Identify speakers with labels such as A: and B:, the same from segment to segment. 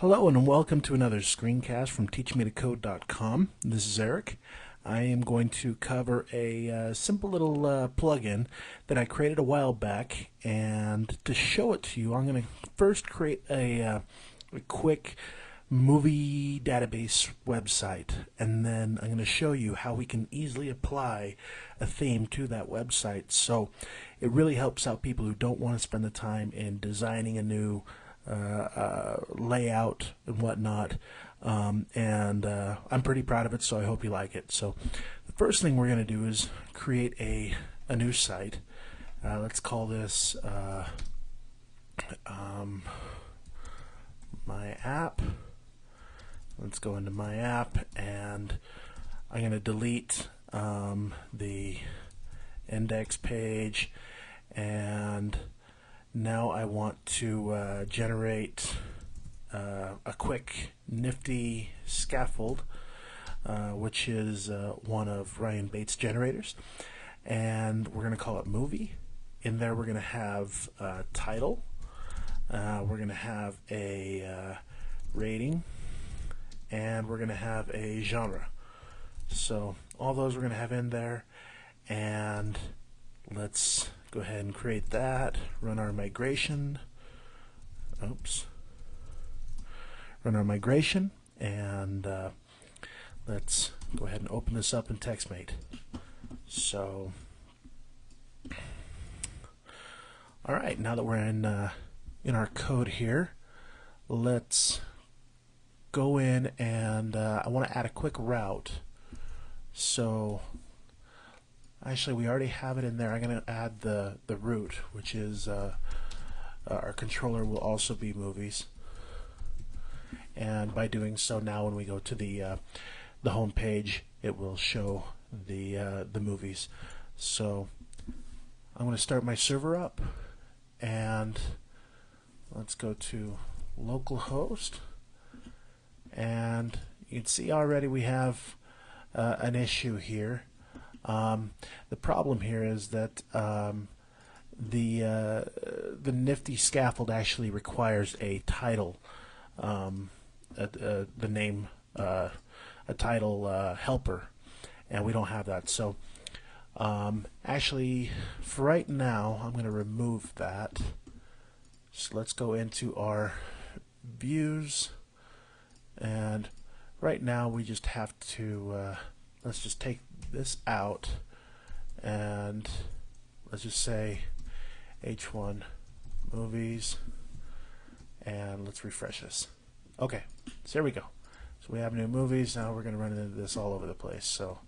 A: Hello and welcome to another screencast from teachmetocode.com. This is Eric. I am going to cover a simple little plugin that I created a while back, and to show it to you I'm going to first create a quick movie database website, and then I'm going to show you how we can easily apply a theme to that website. So it really helps out people who don't want to spend the time in designing a new layout and whatnot, and I'm pretty proud of it, so I hope you like it. So the first thing we're going to do is create a new site. Let's call this my app. Let's go into my app, and I'm going to delete the index page, and now I want to generate a quick nifty scaffold, which is one of Ryan Bates' generators, and we're going to call it movie. In there we're going to have a title, we're going to have a rating, and we're going to have a genre. So all those we're going to have in there, and let's go ahead and create that, run our migration, and let's go ahead and open this up in TextMate. So alright, now that we're in our code here, let's go in, and I want to add a quick route. So actually, we already have it in there. I'm going to add the root, which is our controller will also be movies. And by doing so, now when we go to the home page, it will show the movies. So I'm going to start my server up, and let's go to localhost. And you can see already we have an issue here. The problem here is that the nifty scaffold actually requires a title, the name, a title helper, and we don't have that. So actually, for right now, I'm going to remove that. So let's go into our views, and right now we just have to let's just take this out, and let's just say H1 movies, and let's refresh this. Okay, so there we go. So we have new movies. Now we're going to run into this all over the place. So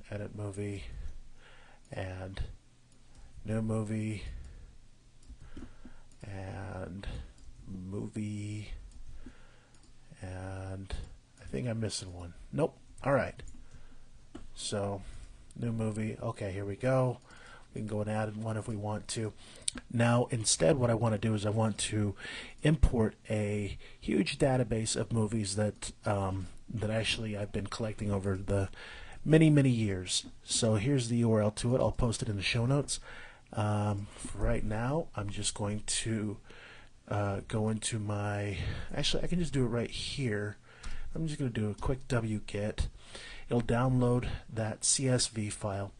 A: edit movie, and new movie, and movie, and I think I'm missing one. Nope. Alright, so new movie. Okay, here we go. We can go and add one if we want to. Now instead, what I want to do is I want to import a huge database of movies that that actually I've been collecting over the many years. So here's the URL to it. I'll post it in the show notes. For right now, I'm just going to go into my, actually I can just do it right here. I'm just going to do a quick wget. It'll download that CSV file,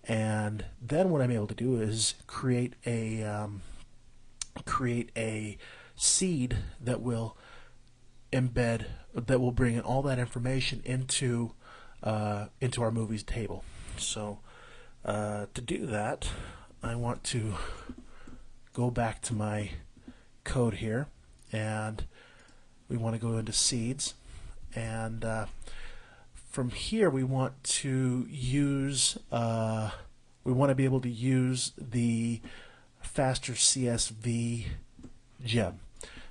A: and then what I'm able to do is create a seed that will embed, that will bring in all that information into our movies table. So to do that, I want to go back to my code here, and we want to go into seeds. And from here we want to use we want to be able to use the faster CSV gem.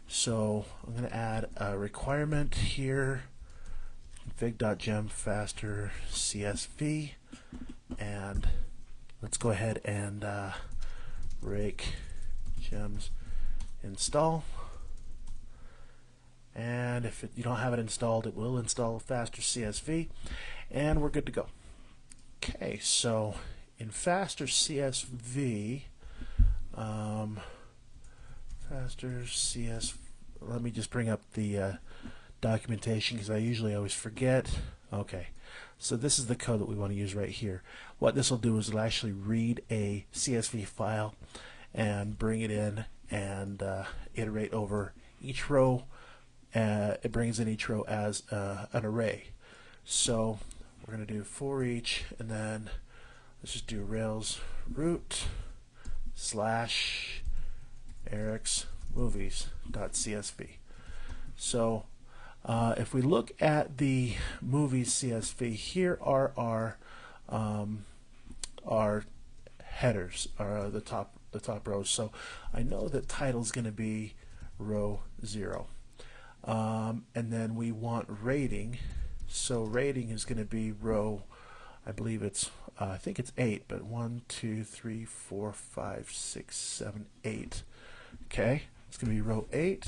A: So I'm going to add a requirement here, config.gem faster CSV, and let's go ahead and rake gems install. And if you don't have it installed, it will install faster CSV, and we're good to go. Okay, so in faster CSV, faster CSV, let me just bring up the documentation because I usually always forget. Okay, so this is the code that we want to use right here. What this will do is it'll actually read a CSV file and bring it in and iterate over each row. It brings in each row as an array. So we're going to do for each, and then let's just do Rails root / Eric's movies.csv. So if we look at the movies CSV, here are our headers, the top rows. So I know that title is going to be row 0, and then we want rating. So rating is going to be row, I believe it's I think it's 8, but 1, 2, 3, 4, 5, 6, 7, 8. Okay, it's going to be row 8,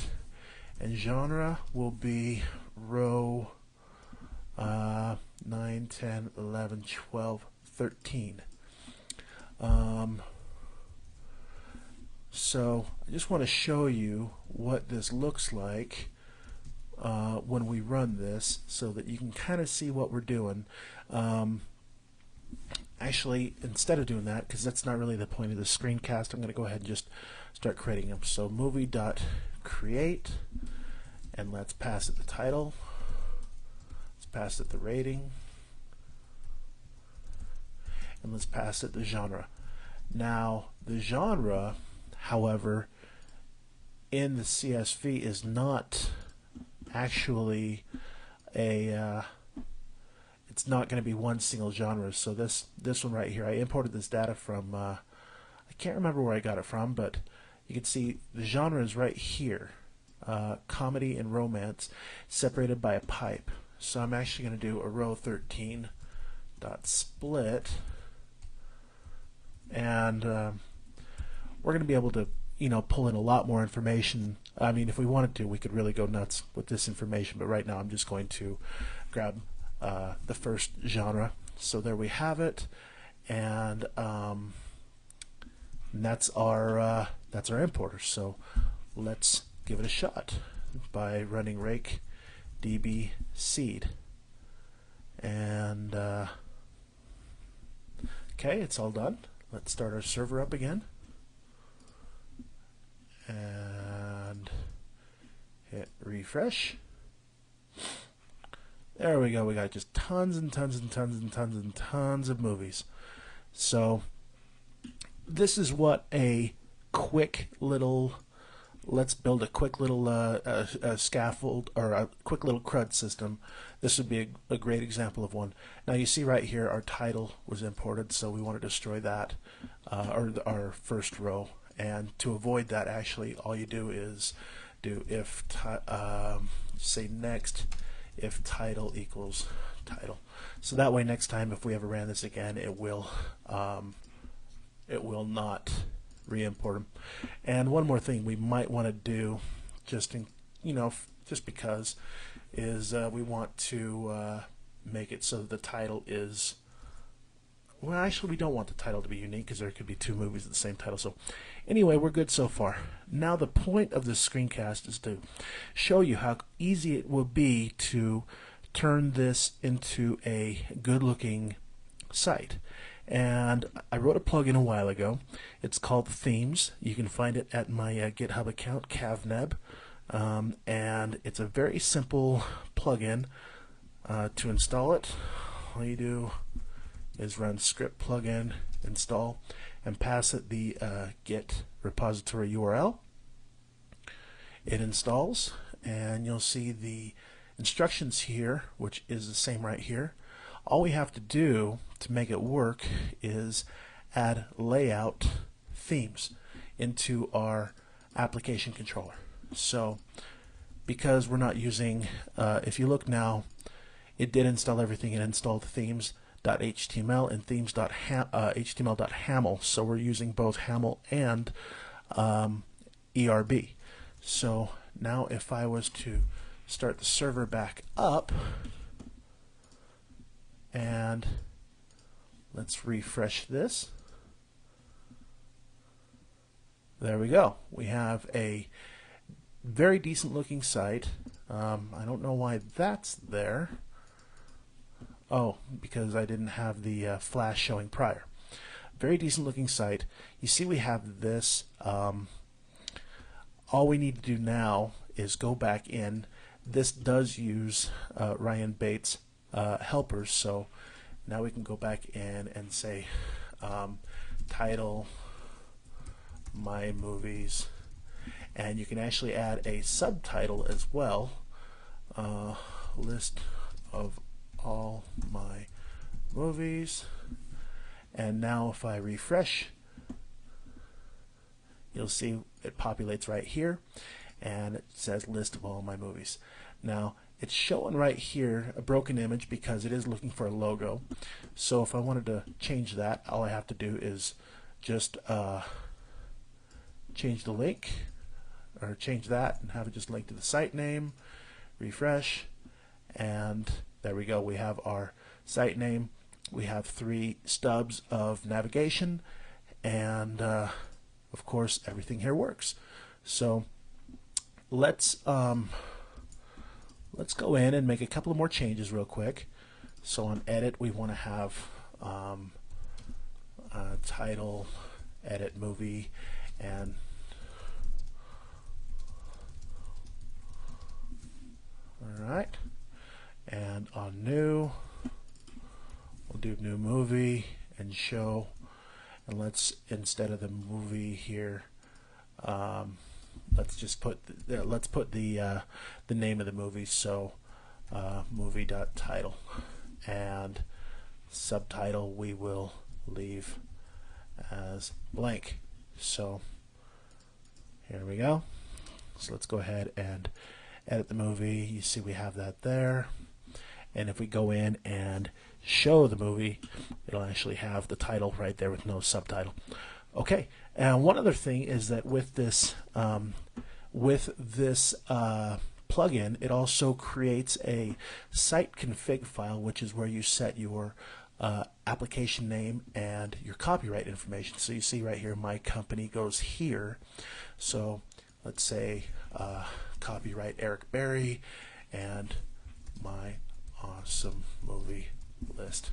A: and genre will be row 9, 10, 11, 12, 13. So I just want to show you what this looks like when we run this, so that you can kind of see what we're doing. Actually, instead of doing that, because that's not really the point of the screencast, I'm going to go ahead and just start creating them. So movie.create, and let's pass it the title. Let's pass it the rating, and let's pass it the genre. Now, the genre, however, in the CSV is not actually it's not going to be one single genre. So this one right here, I imported this data from I can't remember where I got it from, but you can see the genre is right here, comedy and romance, separated by a pipe. So I'm actually going to do a row 13 dot split, and we're going to be able to pull in a lot more information. I mean, if we wanted to, we could really go nuts with this information, but right now I'm just going to grab the first genre. So there we have it, and that's our importer. So let's give it a shot by running rake db seed, and okay, it's all done. Let's start our server up again and hit refresh. There we go. We got just tons and tons and tons and tons and tons of movies. So this is what a quick little, let's build a quick little a scaffold, or a quick little CRUD system. This would be a great example of one. Now you see right here our title was imported, so we want to destroy that, or our first row. And to avoid that, actually, all you do is do if say next if title equals title. So that way, next time if we ever ran this again, it will not re-import them. And one more thing we might want to do, just because, is we want to make it so that the title is, well, actually we don't want the title to be unique, because there could be two movies with the same title. So anyway, we're good so far. Now the point of this screencast is to show you how easy it will be to turn this into a good looking site. And I wrote a plugin a while ago. It's called Themes. You can find it at my GitHub account, cavneb, and it's a very simple plugin. To install it, all you do is run script plugin install and pass it the git repository URL. It installs, and you'll see the instructions here, which is the same right here. All we have to do to make it work is add layout themes into our application controller. So because we're not using, if you look now, it did install everything. It installed themes.html and themes.html.haml. So we're using both Haml and ERB. So now if I was to start the server back up, and let's refresh this. There we go. We have a very decent looking site. I don't know why that's there. Oh, because I didn't have the flash showing prior. Very decent looking site. You see we have this. All we need to do now is go back in. This does use Ryan Bates helpers, so now we can go back in and say title my movies, and you can actually add a subtitle as well. List of all my movies, and now if I refresh, you'll see it populates right here and it says list of all my movies. Now it's showing right here a broken image because it is looking for a logo. So if I wanted to change that, all I have to do is just change the link, or change that and have it just link to the site name, refresh, and there we go. We have our site name, we have 3 stubs of navigation, and of course everything here works. So let's go in and make a couple of more changes real quick. So on edit, we want to have title, edit movie, and alright, and on new, we'll do new movie and show, and let's, instead of the movie here, let's just put the name of the movie. So movie.title, and subtitle we will leave as blank. So here we go. So let's go ahead and edit the movie. You see we have that there, and if we go in and show the movie, it'll actually have the title right there with no subtitle. Okay, and one other thing is that with this plugin, it also creates a site config file, which is where you set your application name and your copyright information. So you see right here, my company goes here. So let's say copyright Eric Berry and my awesome movie list.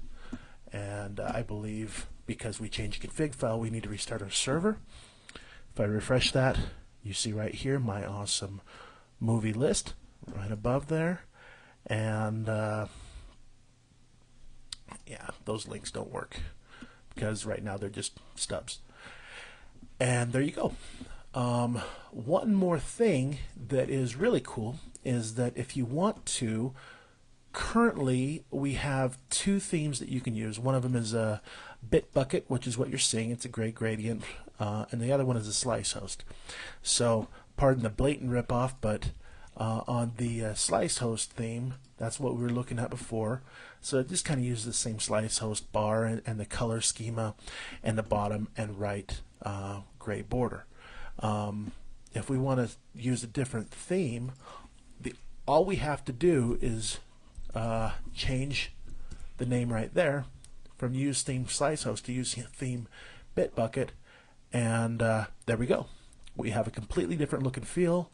A: And I believe because we changed config file, we need to restart our server. If I refresh that, you see right here my awesome movie list right above there. And yeah, those links don't work because right now they're just stubs. And there you go. One more thing that is really cool is that if you want to, currently we have 2 themes that you can use. One of them is a Bitbucket, which is what you're seeing. It's a gray gradient, and the other one is a slice host. So pardon the blatant ripoff, but on the slice host theme, that's what we were looking at before. So it just kind of uses the same slice host bar and the color schema and the bottom and right gray border. If we want to use a different theme, all we have to do is change the name right there from use theme slice host to use theme Bitbucket, and there we go. We have a completely different look and feel.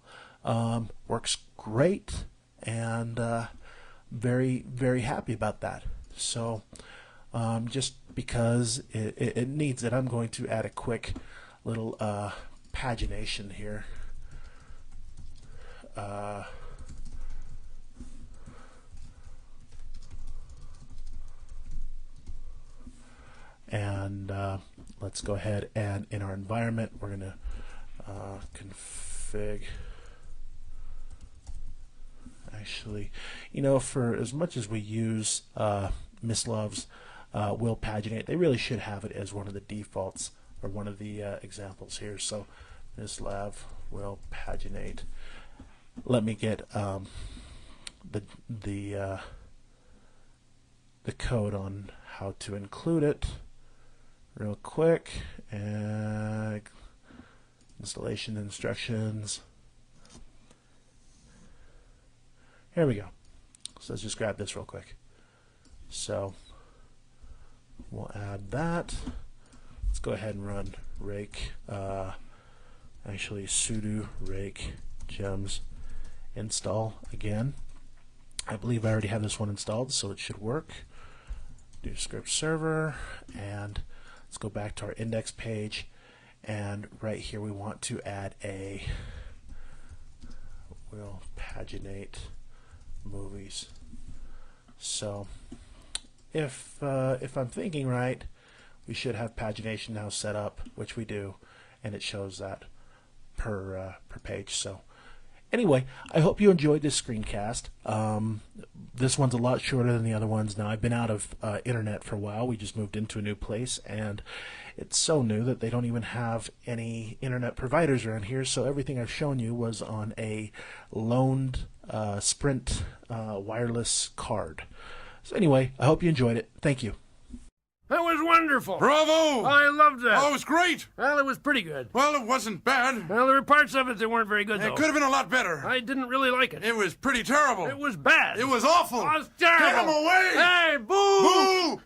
A: Works great, and very, very happy about that. So just because it needs it, I'm going to add a quick little pagination here. And let's go ahead and in our environment we're going to config. Actually, you know, for as much as we use Miss Love's will paginate, they really should have it as one of the defaults or one of the examples here. So Miss Love will paginate. Let me get the code on how to include it real quick. Installation instructions. Here we go. So let's just grab this real quick. So we'll add that. Let's go ahead and run rake, actually sudo rake Gems install again. I believe I already have this one installed, so it should work. Do script server, and let's go back to our index page, and right here we want to add we'll paginate movies. So if I'm thinking right, we should have pagination now set up, which we do, and it shows that per page. So anyway, I hope you enjoyed this screencast. This one's a lot shorter than the other ones. Now, I've been out of internet for a while. We just moved into a new place, and it's so new that they don't even have any internet providers around here, so everything I've shown you was on a loaned Sprint wireless card. So anyway, I hope you enjoyed it. Thank you.
B: That was wonderful.
C: Bravo!
B: I loved that.
C: Oh, it was great.
B: Well, it was pretty good.
C: Well, it wasn't bad.
B: Well, there were parts of it that weren't very good, though.
C: It could have been a lot better.
B: I didn't really like it.
C: It was pretty terrible.
B: It was bad.
C: It was awful.
B: It was terrible.
C: Get him away!
B: Hey, boo!
C: Boo!